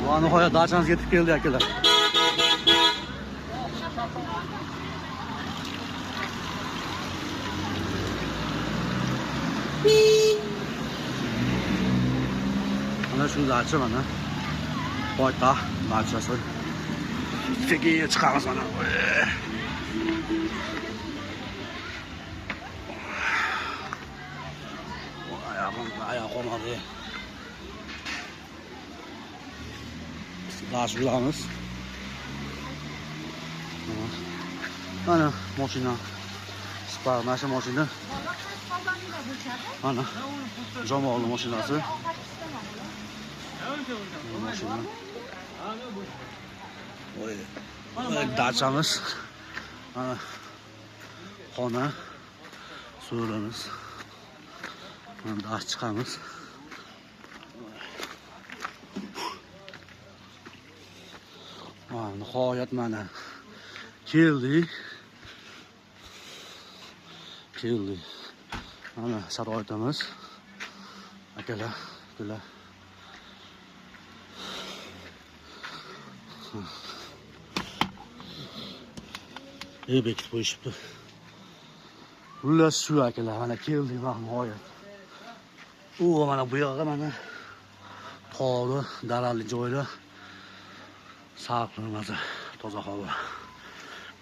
Va nihoyat dachamizga yetib keldi akalar. Mana shu dacha mana. Poytaxt dachasi. Tegiga chiqamiz mana. Ayağım olmadı. Daş bulamız. Ana maşina. Spar naşa maşina. Ana. Camoğlu maşinası. Maşina. Oy. Daçamız. Ana. Xona. Suğuramız. Daş çıkamız. Nihoyat mana keldik. Mana sharoitimiz. Akalar, ular. Bekitib qo'yishibdi. Ular shu akalar, mana keldik nihoyat. Mana bu yoqda mana tog'li, dalali joylar. Sağlıklı, toza hava.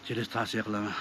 Kelish tavsiya qilaman.